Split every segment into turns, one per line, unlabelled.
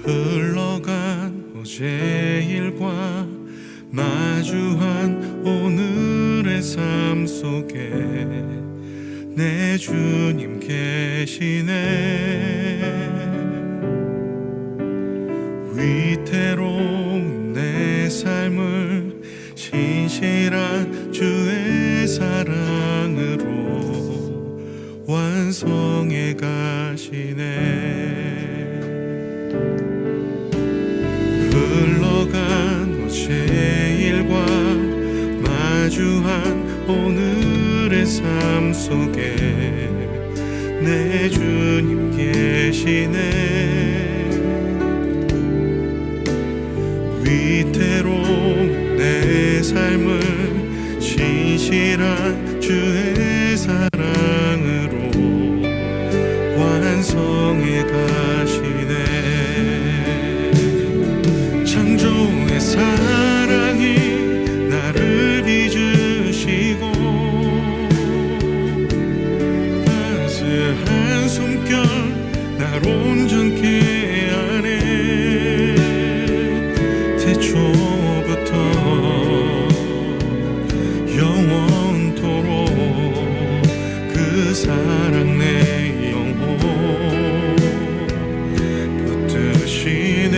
흘러간 어제 일과 마주한 오늘의 삶 속에 내 주님 계시네. 위태로운 내 삶을 신실한 주의 사랑으로 완성해 가시네. 흘러간 어제 일과 마주한 오늘의 삶 속에 내 주님 계시네. 위태로운 내 삶을 신실한 주의 사랑으로 완성해 가시네. 창조의 사랑이 나를 빚으시고 따스한 숨결 날 온전케 하네. 태초부터 영원토록 그 사랑 내 영혼 붙드시네.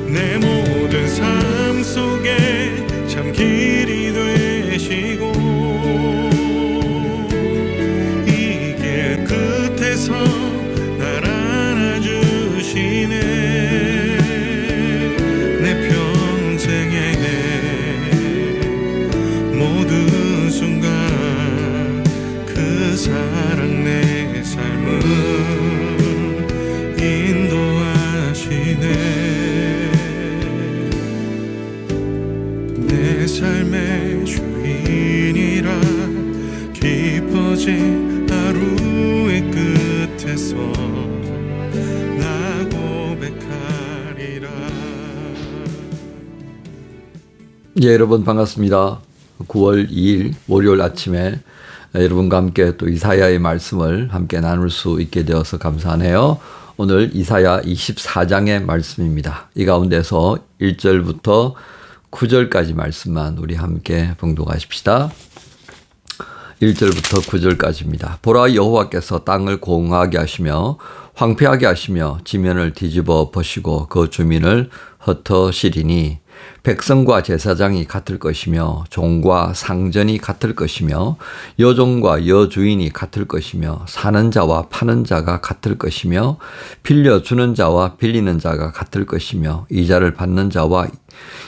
내 모든 삶 속에 참 길이 되시고 이 길 끝에서 날 안아주시네. 내 평생에 모든 순간 그 사랑 내 삶을 인도하시네. 내 삶의 주인이라 깊어진 하루의 끝에서 나 고백하리라.
예, 여러분 반갑습니다. 9월 2일 월요일 아침에 여러분과 함께 또 이사야의 말씀을 함께 나눌 수 있게 되어서 감사하네요. 오늘 이사야 24장의 말씀입니다. 이 가운데서 1절부터 9절까지 말씀만 우리 함께 봉독하십시다. 1절부터 9절까지입니다. 보라, 여호와께서 땅을 공허하게 하시며 황폐하게 하시며 지면을 뒤집어 버시고 그 주민을 흩어시리니 백성과 제사장이 같을 것이며 종과 상전이 같을 것이며 여종과 여주인이 같을 것이며 사는 자와 파는 자가 같을 것이며 빌려주는 자와 빌리는 자가 같을 것이며 이자를 받는 자와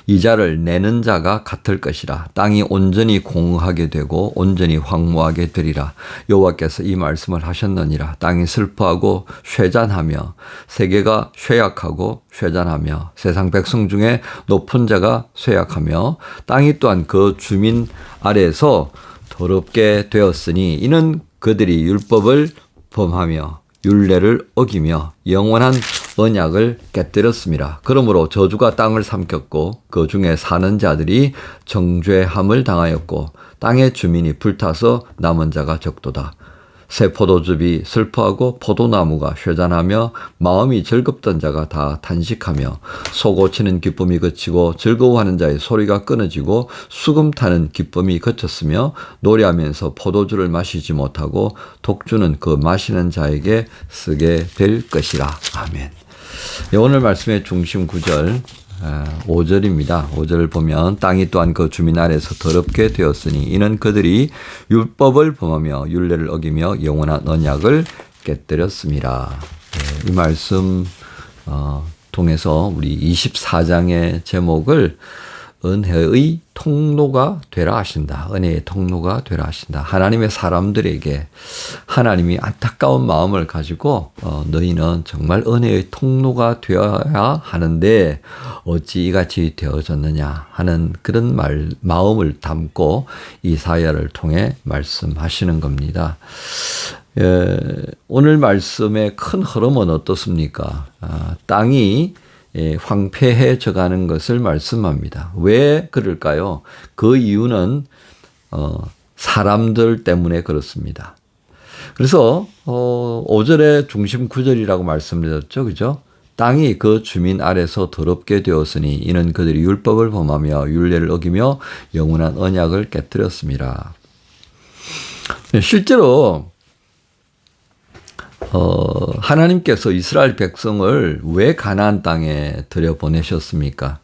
이자를 내는 자가 같을 것이라. 땅이 온전히 공허하게 되고 온전히 황무하게 되리라. 여호와께서 이 말씀을 하셨느니라. 땅이 슬퍼하고 쇠잔하며 세계가 쇠약하고 쇠잔하며 세상 백성 중에 높은 자가 쇠약하며 땅이 또한 그 주민 아래에서 더럽게 되었으니 이는 그들이 율법을 범하며 율례를 어기며 영원한 언약을 깨뜨렸습니다. 그러므로 저주가 땅을 삼켰고 그 중에 사는 자들이 정죄함을 당하였고 땅의 주민이 불타서 남은 자가 적도다. 새 포도즙이 슬퍼하고 포도나무가 쇠잔하며 마음이 즐겁던 자가 다 탄식하며 소 고치는 기쁨이 그치고 즐거워하는 자의 소리가 끊어지고 수금 타는 기쁨이 그쳤으며 노래하면서 포도주를 마시지 못하고 독주는 그 마시는 자에게 쓰게 될 것이라. 아멘. 오늘 말씀의 중심 구절 5절입니다. 5절을 보면 땅이 또한 그 주민 아래서 더럽게 되었으니 이는 그들이 율법을 범하며 율례를 어기며 영원한 언약을 깨뜨렸습니다. 이 말씀 통해서 우리 24장의 제목을 은혜의 통로가 되라 하신다. 은혜의 통로가 되라 하신다. 하나님의 사람들에게 하나님이 안타까운 마음을 가지고 너희는 정말 은혜의 통로가 되어야 하는데 어찌 이같이 되어졌느냐 하는 그런 마음을 담고 이사야를 통해 말씀하시는 겁니다. 오늘 말씀의 큰 흐름은 어떻습니까? 땅이 황폐해져 가는 것을 말씀합니다. 왜 그럴까요? 그 이유는 사람들 때문에 그렇습니다. 그래서 5절의 중심 구절이라고 말씀드렸죠. 그죠? 땅이 그 주민 아래서 더럽게 되었으니 이는 그들이 율법을 범하며 율례를 어기며 영원한 언약을 깨뜨렸습니다. 실제로 하나님께서 이스라엘 백성을 왜 가나안 땅에 들여보내셨습니까?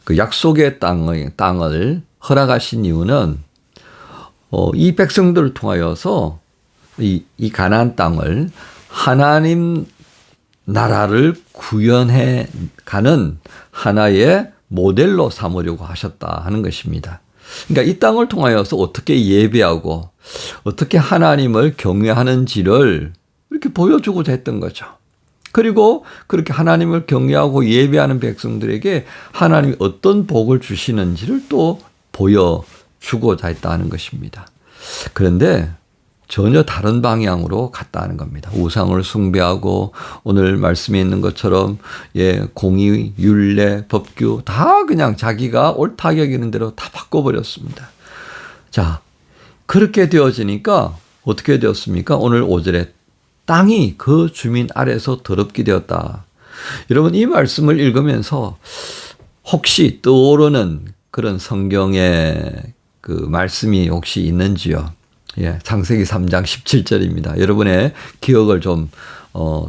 그 약속의 땅을 허락하신 이유는 이 백성들을 통하여서 이 가나안 땅을 하나님 나라를 구현해 가는 하나의 모델로 삼으려고 하셨다 하는 것입니다. 그러니까 이 땅을 통하여서 어떻게 예배하고 어떻게 하나님을 경외하는지를 이렇게 보여주고자 했던 거죠. 그리고 그렇게 하나님을 경외하고 예배하는 백성들에게 하나님이 어떤 복을 주시는지를 또 보여주고자 했다는 것입니다. 그런데 전혀 다른 방향으로 갔다는 겁니다. 우상을 숭배하고 오늘 말씀에 있는 것처럼 공의, 율례, 법규 다 그냥 자기가 옳다 여기는 대로 다 바꿔버렸습니다. 자, 그렇게 되어지니까 어떻게 되었습니까? 오늘 5절에 땅이 그 주민 아래서 더럽게 되었다. 여러분 이 말씀을 읽으면서 혹시 떠오르는 그런 성경의 그 말씀이 혹시 있는지요? 창세기 3장 17절입니다. 여러분의 기억을 좀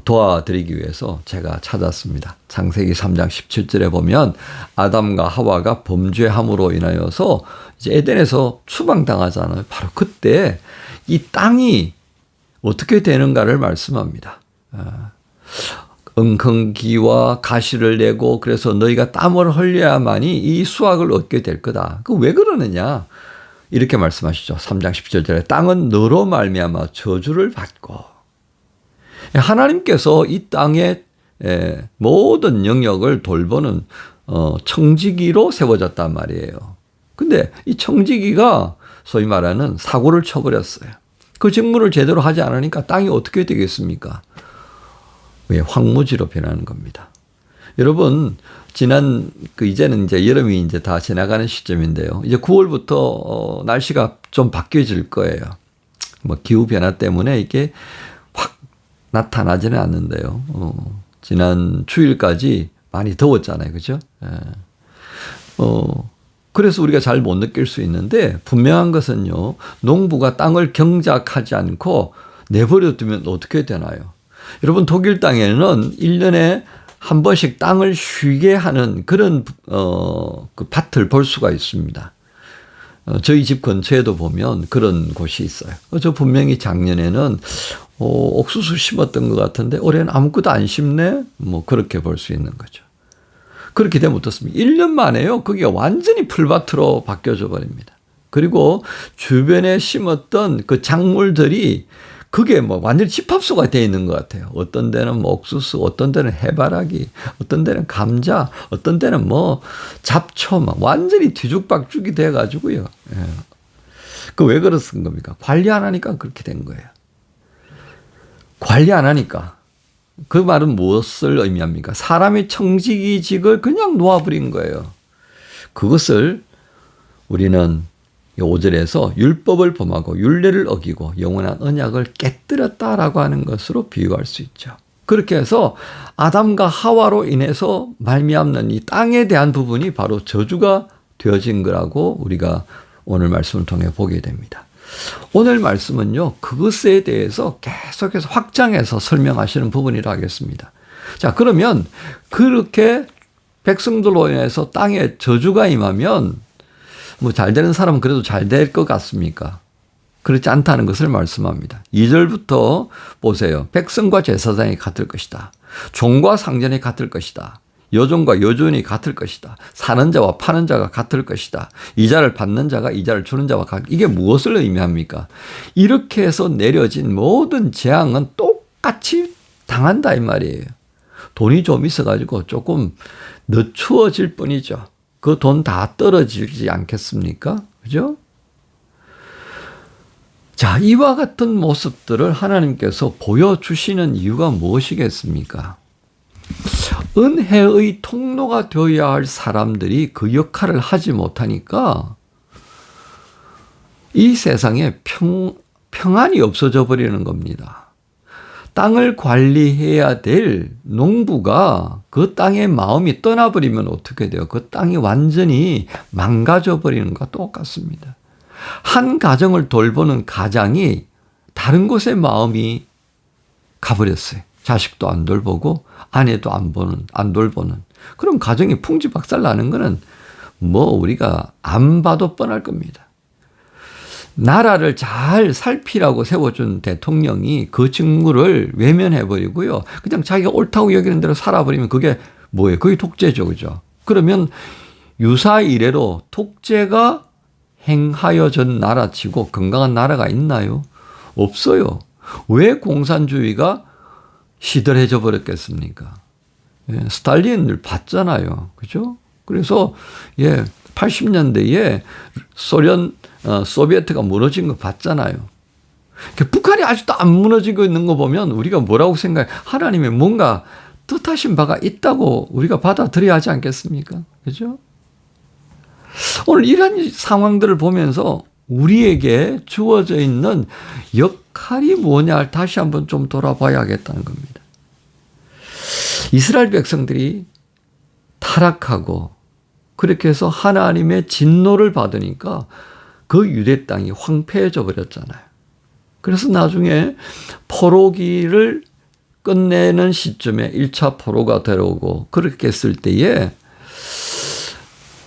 도와드리기 위해서 제가 찾았습니다. 창세기 3장 17절에 보면 아담과 하와가 범죄함으로 인하여서 이제 에덴에서 추방당하잖아요. 바로 그때 이 땅이 어떻게 되는가를 말씀합니다. 엉겅기와 가시를 내고 그래서 너희가 땀을 흘려야만이 이 수확을 얻게 될 거다. 그 왜 그러느냐? 이렇게 말씀하시죠. 3장 17절에 땅은 너로 말미암아 저주를 받고 하나님께서 이 땅의 모든 영역을 돌보는 청지기로 세워졌단 말이에요. 근데 이 청지기가 소위 말하는 사고를 쳐버렸어요. 그 직무를 제대로 하지 않으니까 땅이 어떻게 되겠습니까? 왜 황무지로 변하는 겁니다. 여러분 이제는 이제 여름이 이제 다 지나가는 시점인데요. 이제 9월부터 날씨가 좀 바뀌어질 거예요. 뭐 기후 변화 때문에 이게 확 나타나지는 않는데요. 지난 주일까지 많이 더웠잖아요, 그죠? 그래서 우리가 잘 못 느낄 수 있는데 분명한 것은요. 농부가 땅을 경작하지 않고 내버려 두면 어떻게 되나요? 여러분 독일 땅에는 1년에 한 번씩 땅을 쉬게 하는 그런 그 밭을 볼 수가 있습니다. 저희 집 근처에도 보면 그런 곳이 있어요. 저 분명히 작년에는 옥수수 심었던 것 같은데 올해는 아무것도 안 심네? 뭐 그렇게 볼 수 있는 거죠. 그렇게 되면 어떻습니까? 1년 만에요. 그게 완전히 풀밭으로 바뀌어져 버립니다. 그리고 주변에 심었던 그 작물들이 그게 뭐 완전히 집합소가 되어 있는 것 같아요. 어떤 데는 뭐 옥수수, 어떤 데는 해바라기, 어떤 데는 감자, 어떤 데는 뭐 잡초, 막 완전히 뒤죽박죽이 돼가지고요. 그 왜 그렇은 겁니까? 관리 안 하니까 그렇게 된 거예요. 관리 안 하니까. 그 말은 무엇을 의미합니까? 사람의 청지기직을 그냥 놓아버린 거예요. 그것을 우리는 5절에서 율법을 범하고 율례를 어기고 영원한 언약을 깨뜨렸다라고 하는 것으로 비유할 수 있죠. 그렇게 해서 아담과 하와로 인해서 말미암는 이 땅에 대한 부분이 바로 저주가 되어진 거라고 우리가 오늘 말씀을 통해 보게 됩니다. 오늘 말씀은요, 그것에 대해서 계속해서 확장해서 설명하시는 부분이라 하겠습니다. 자, 그러면 그렇게 백성들로 인해서 땅에 저주가 임하면 뭐 잘 되는 사람은 그래도 잘 될 것 같습니까? 그렇지 않다는 것을 말씀합니다. 2절부터 보세요. 백성과 제사장이 같을 것이다. 종과 상전이 같을 것이다. 여종과 여주인이 같을 것이다. 사는 자와 파는 자가 같을 것이다. 이자를 받는 자가 이자를 주는 자와 같을 것이다. 이게 무엇을 의미합니까? 이렇게 해서 내려진 모든 재앙은 똑같이 당한다 이 말이에요. 돈이 좀 있어가지고 조금 늦추어질 뿐이죠. 그 돈 다 떨어지지 않겠습니까? 그죠? 자, 이와 같은 모습들을 하나님께서 보여주시는 이유가 무엇이겠습니까? 은혜의 통로가 되어야 할 사람들이 그 역할을 하지 못하니까 이 세상에 평안이 없어져 버리는 겁니다. 땅을 관리해야 될 농부가 그 땅의 마음이 떠나버리면 어떻게 돼요? 그 땅이 완전히 망가져 버리는 것과 똑같습니다. 한 가정을 돌보는 가장이 다른 곳에 마음이 가버렸어요. 자식도 안 돌보고 아내도 안 돌보는. 그럼 가정이 풍지박살 나는 거는 뭐 우리가 안 봐도 뻔할 겁니다. 나라를 잘 살피라고 세워준 대통령이 그 직무를 외면해버리고요. 그냥 자기가 옳다고 여기는 대로 살아버리면 그게 뭐예요? 그게 독재죠. 그죠? 그러면 유사 이래로 독재가 행하여진 나라치고 건강한 나라가 있나요? 없어요. 왜 공산주의가 시들해져 버렸겠습니까? 예, 스탈린을 봤잖아요. 그죠? 그래서 80년대에 소비에트가 무너진 거 봤잖아요. 북한이 아직도 안 무너지고 있는 거 보면 우리가 뭐라고 생각해? 하나님의 뭔가 뜻하신 바가 있다고 우리가 받아들여야 하지 않겠습니까? 그죠? 오늘 이런 상황들을 보면서 우리에게 주어져 있는 역할이 뭐냐를 다시 한번 좀 돌아봐야겠다는 겁니다. 이스라엘 백성들이 타락하고 그렇게 해서 하나님의 진노를 받으니까 그 유대 땅이 황폐해져 버렸잖아요. 그래서 나중에 포로기를 끝내는 시점에 1차 포로가 들어오고 그렇게 했을 때에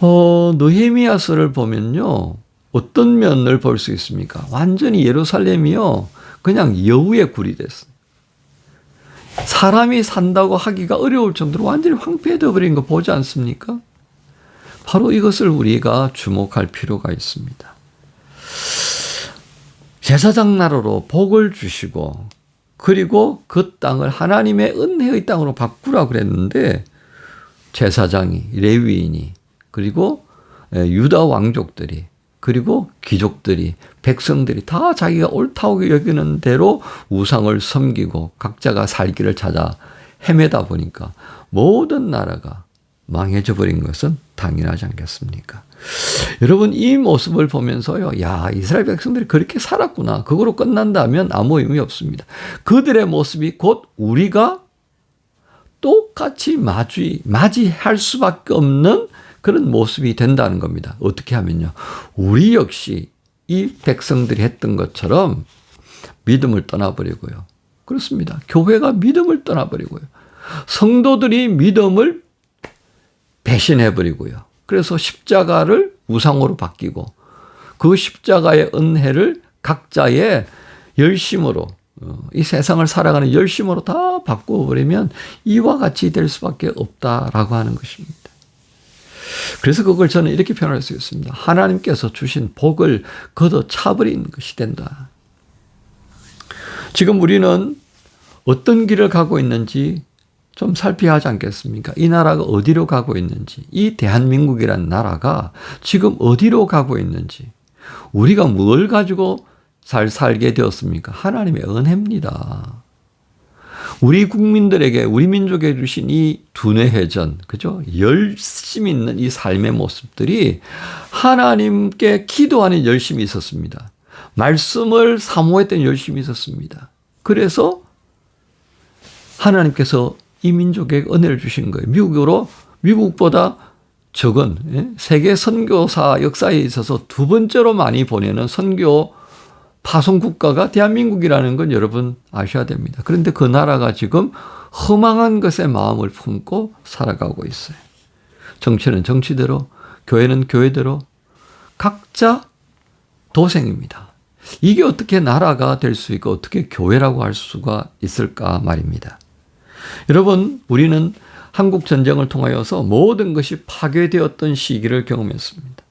느헤미야서를 보면요. 어떤 면을 볼 수 있습니까? 완전히 예루살렘이요. 그냥 여우의 굴이 됐어요. 사람이 산다고 하기가 어려울 정도로 완전히 황폐해져 버린 거 보지 않습니까? 바로 이것을 우리가 주목할 필요가 있습니다. 제사장 나라로 복을 주시고 그리고 그 땅을 하나님의 은혜의 땅으로 바꾸라고 그랬는데 제사장이, 레위인이 그리고 유다 왕족들이 그리고 귀족들이 백성들이 다 자기가 옳다고 여기는 대로 우상을 섬기고 각자가 살 길을 찾아 헤매다 보니까 모든 나라가 망해져 버린 것은 당연하지 않겠습니까? 여러분 이 모습을 보면서요. 야, 이스라엘 백성들이 그렇게 살았구나. 그거로 끝난다면 아무 의미 없습니다. 그들의 모습이 곧 우리가 똑같이 맞이할 수밖에 없는 그런 모습이 된다는 겁니다. 어떻게 하면요. 우리 역시 이 백성들이 했던 것처럼 믿음을 떠나버리고요. 그렇습니다. 교회가 믿음을 떠나버리고요. 성도들이 믿음을 배신해버리고요. 그래서 십자가를 우상으로 바뀌고 그 십자가의 은혜를 각자의 열심으로 이 세상을 살아가는 열심으로 다 바꿔버리면 이와 같이 될 수밖에 없다라고 하는 것입니다. 그래서 그걸 저는 이렇게 표현할 수 있습니다. 하나님께서 주신 복을 걷어차버린 것이 된다. 지금 우리는 어떤 길을 가고 있는지 좀 살펴야 하지 않겠습니까? 이 나라가 어디로 가고 있는지, 이 대한민국이라는 나라가 지금 어디로 가고 있는지, 우리가 뭘 가지고 잘 살게 되었습니까? 하나님의 은혜입니다. 우리 국민들에게, 우리 민족에 주신 이 두뇌회전, 그죠? 열심 있는 이 삶의 모습들이 하나님께 기도하는 열심이 있었습니다. 말씀을 사모했던 열심이 있었습니다. 그래서 하나님께서 이 민족에게 은혜를 주신 거예요. 미국보다 적은 세계 선교사 역사에 있어서 두 번째로 많이 보내는 선교 파송 국가가 대한민국이라는 건 여러분 아셔야 됩니다. 그런데 그 나라가 지금 허망한 것에 마음을 품고 살아가고 있어요. 정치는 정치대로, 교회는 교회대로 각자 도생입니다. 이게 어떻게 나라가 될 수 있고 어떻게 교회라고 할 수가 있을까 말입니다. 여러분, 우리는 한국 전쟁을 통하여서 모든 것이 파괴되었던 시기를 경험했습니다.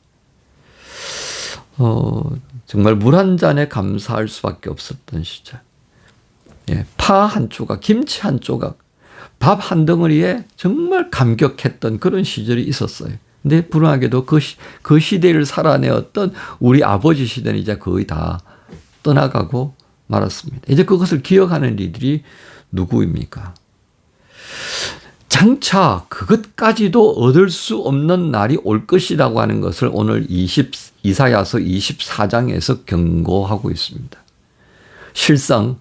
정말 물 한 잔에 감사할 수밖에 없었던 시절. 파 한 조각, 김치 한 조각, 밥 한 덩어리에 정말 감격했던 그런 시절이 있었어요. 근데 불행하게도 그 시대를 살아내었던 우리 아버지 시대는 이제 거의 다 떠나가고 말았습니다. 이제 그것을 기억하는 이들이 누구입니까? 장차 그것까지도 얻을 수 없는 날이 올 것이라고 하는 것을 오늘 이사야서 24장에서 경고하고 있습니다. 실상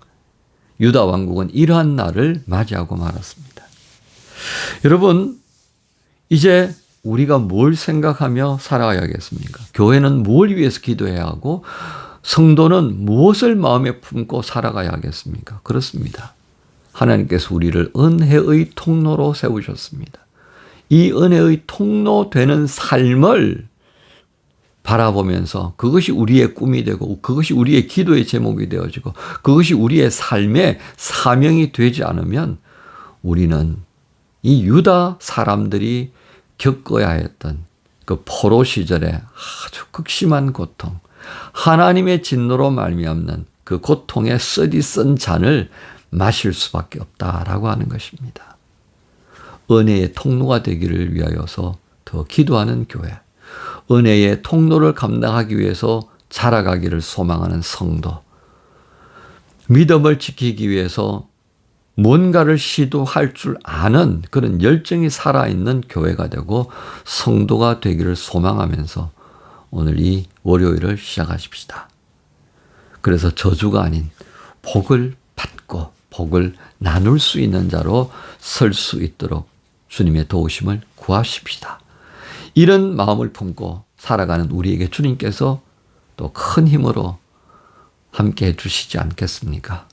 유다 왕국은 이러한 날을 맞이하고 말았습니다. 여러분, 이제 우리가 뭘 생각하며 살아야겠습니까? 교회는 뭘 위해서 기도해야 하고 성도는 무엇을 마음에 품고 살아가야겠습니까? 그렇습니다. 하나님께서 우리를 은혜의 통로로 세우셨습니다. 이 은혜의 통로 되는 삶을 바라보면서 그것이 우리의 꿈이 되고 그것이 우리의 기도의 제목이 되어지고 그것이 우리의 삶의 사명이 되지 않으면 우리는 이 유다 사람들이 겪어야 했던 그 포로 시절에 아주 극심한 고통, 하나님의 진노로 말미암는 그 고통의 쓰디쓴 잔을 마실 수밖에 없다라고 하는 것입니다. 은혜의 통로가 되기를 위하여서 더 기도하는 교회, 은혜의 통로를 감당하기 위해서 자라가기를 소망하는 성도, 믿음을 지키기 위해서 뭔가를 시도할 줄 아는 그런 열정이 살아있는 교회가 되고 성도가 되기를 소망하면서 오늘 이 월요일을 시작하십시다. 그래서 저주가 아닌 복을 받고 복을 나눌 수 있는 자로 설 수 있도록 주님의 도우심을 구하십시다. 이런 마음을 품고 살아가는 우리에게 주님께서 또 큰 힘으로 함께 해주시지 않겠습니까?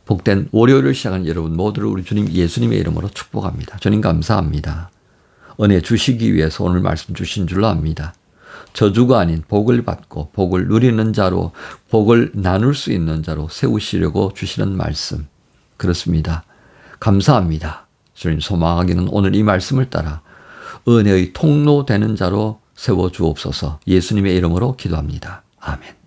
복된 월요일을 시작한 여러분 모두를 우리 주님 예수님의 이름으로 축복합니다. 주님 감사합니다. 은혜 주시기 위해서 오늘 말씀 주신 줄로 압니다. 저주가 아닌 복을 받고 복을 누리는 자로 복을 나눌 수 있는 자로 세우시려고 주시는 말씀. 그렇습니다. 감사합니다. 주님 소망하기는 오늘 이 말씀을 따라 은혜의 통로 되는 자로 세워주옵소서. 예수님의 이름으로 기도합니다. 아멘.